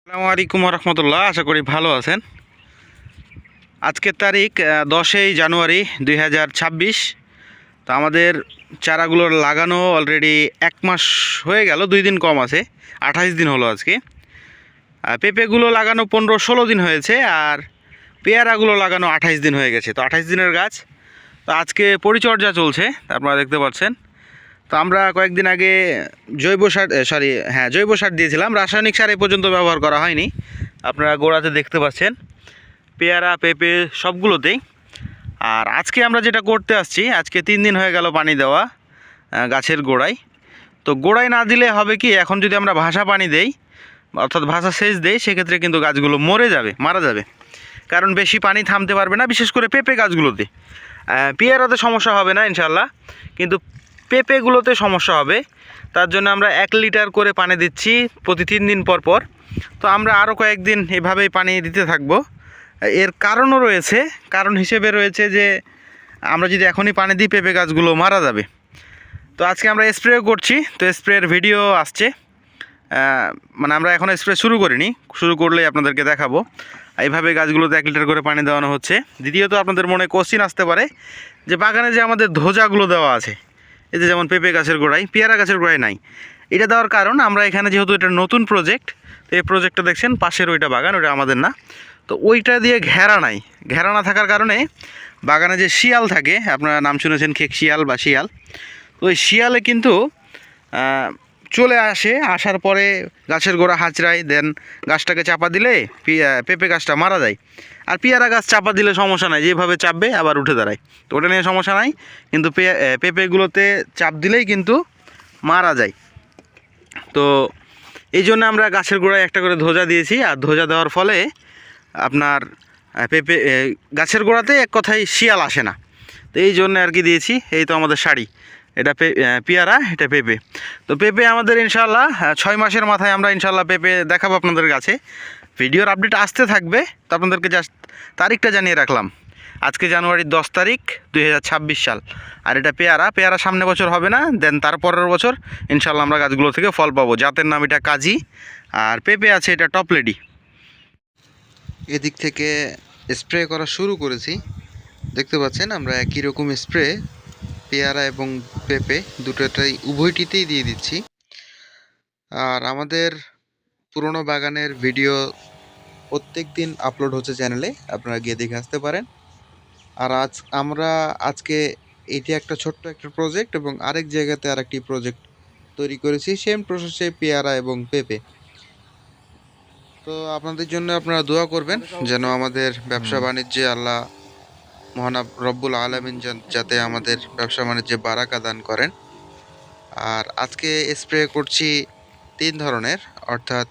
আসসালামু আলাইকুম রহমতুল্লাহ। আশা করি ভালো আছেন। আজকের তারিখ 10ই জানুয়ারি 2026। তো আমাদের চারাগুলো লাগানো অলরেডি 1 মাস হয়ে গেল, 2 দিন কম আছে, 28 দিন হলো আজকে। পেঁপেগুলো লাগানো 15-16 দিন হয়েছে, আর পেয়ারাগুলো লাগানো 28 দিন হয়ে গেছে। তো 28 দিনের গাছ। তো আজকে পরিচর্যা চলছে, আপনারা দেখতে পাচ্ছেন। তো আমরা কয়েকদিন আগে জৈব সার দিয়েছিলাম, রাসায়নিক সার এ পর্যন্ত ব্যবহার করা হয়নি। আপনারা গোড়াতে দেখতে পাচ্ছেন পেয়ারা পেঁপে সবগুলোতেই। আর আজকে আমরা যেটা করতে আসছি, আজকে 3 দিন হয়ে গেল পানি দেওয়া গাছের গোড়ায়। তো গোড়ায় না দিলে হবে কি, এখন যদি আমরা ভাসা পানি দেই অর্থাৎ ভাসা সেচ দেই, সেক্ষেত্রে কিন্তু গাছগুলো মারা যাবে। কারণ বেশি পানি থামতে পারবে না, বিশেষ করে পেঁপে গাছগুলোতে। পেয়ারাতে সমস্যা হবে না ইনশাল্লাহ, কিন্তু পেঁপেগুলোতে সমস্যা হবে। তার জন্য আমরা 1 লিটার করে পানি দিচ্ছি প্রতি 3 দিন পর পর। তো আমরা আরও কয়েকদিন এভাবেই পানি দিতে থাকব। এর কারণও রয়েছে, কারণ হিসেবে রয়েছে যে আমরা যদি এখনই পানি দিই পেঁপে গাছগুলো মারা যাবে। তো আজকে আমরা স্প্রেও করছি, তো স্প্রের ভিডিও আসছে। মানে আমরা এখন স্প্রে শুরু করিনি, শুরু করলেই আপনাদেরকে দেখাবো। এইভাবে গাছগুলোতে 1 লিটার করে পানি দেওয়ানো হচ্ছে। দ্বিতীয়ত আপনাদের মনে কোশ্চিন আসতে পারে যে বাগানে যে আমাদের ধোজাগুলো দেওয়া আছে, এই যে যেমন পেঁপে গাছের গোড়ায়, পেয়ারা গাছের গোড়ায় নাই। এটা দেওয়ার কারণ, আমরা এখানে যেহেতু এটা নতুন প্রজেক্ট, তো এই প্রজেক্টটা দেখছেন পাশের ওইটা বাগান, ওটা আমাদের না। তো ওইটা দিয়ে ঘেরা নাই, ঘেরা না থাকার কারণে বাগানে যে শিয়াল থাকে, আপনারা নাম শুনেছেন খেক শিয়াল বা শিয়াল, তো ওই শিয়ালে কিন্তু চলে আসার পরে গাছের গোড়া হাঁচড়ায়, দেন গাছটাকে চাপা দিলে পেঁপে গাছটা মারা যায়। আর পেয়ারা গাছ চাপা দিলে সমস্যা নাই, যেভাবে চাপবে আবার উঠে দাঁড়ায়, তো ওটা নিয়ে সমস্যা নাই। কিন্তু পেঁপেগুলোতে চাপ দিলেই কিন্তু মারা যায়। তো এই জন্য আমরা গাছের গোড়ায় একটা করে ধোজা দিয়েছি। আর ধোজা দেওয়ার ফলে আপনার পেঁপে গাছের গোড়াতে এক কথায় শিয়াল আসে না। তো এই জন্য আর কি দিয়েছি। এই তো আমাদের শাড়ি, এটা পেয়ারা, এটা পেঁপে। তো পেঁপে আমাদের ইনশাল্লাহ 6 মাসের মাথায় আমরা ইনশাল্লাহ পেঁপে দেখাবো আপনাদের কাছে। ভিডিওর আপডেট আসতে থাকবে। তো আপনাদেরকে জাস্ট তারিখটা জানিয়ে রাখলাম, আজকে জানুয়ারির 10 তারিখ 2026 সাল। আর এটা পেয়ারা সামনে বছর হবে না, দেন তারপরের বছর ইনশাল্লাহ আমরা গাছগুলো থেকে ফল পাবো। জাতের নাম এটা কাজী, আর পেঁপে আছে এটা টপ লেডি। এদিক থেকে স্প্রে করা শুরু করেছি, দেখতে পাচ্ছেন আমরা একই রকম স্প্রে পেয়ারা এবং পেঁপে দুটোটাই উভয়টিতেই দিয়ে দিচ্ছি। আর আমাদের পুরনো বাগানের ভিডিও প্রত্যেক দিন আপলোড হচ্ছে চ্যানেলে, আপনারা গিয়ে দেখে আসতে পারেন। আর আমরা আজকে এটি একটা ছোট্ট একটা প্রজেক্ট, এবং আরেক জায়গাতে আরেকটি প্রজেক্ট তৈরি করেছি সেম প্রসেসে পেয়ারা এবং পেঁপে। তো আপনাদের জন্য আপনারা দোয়া করবেন যেন আমাদের ব্যবসা বাণিজ্যে আল্লাহ মহান রব্বুল আলামিন যাতে আমাদের ব্যবসা বাণিজ্যে বারাকা দান করেন। আর আজকে স্প্রে করছি 3 ধরনের, অর্থাৎ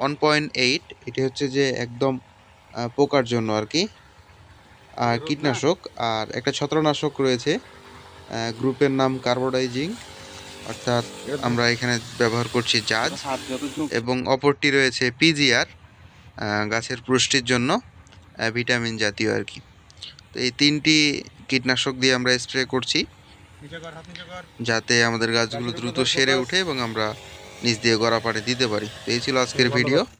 1.8, এটি হচ্ছে যে একদম পোকার জন্য আর কি, আর কীটনাশক। আর একটা ছত্রনাশক রয়েছে, গ্রুপের নাম কার্বোডাইজিং, অর্থাৎ আমরা এখানে ব্যবহার করছি জাজ। এবং অপরটি রয়েছে পিজিআর, গাছের পুষ্টির জন্য ভিটামিন জাতীয় আর কি। তো এই 3টি কীটনাশক দিয়ে আমরা স্প্রে করছি যাতে আমাদের গাছগুলো দ্রুত সেরে ওঠে এবং আমরা নিচ দিয়ে গড়া পাড়ে দিতে পারি। তো এই ছিল আজকের ভিডিও।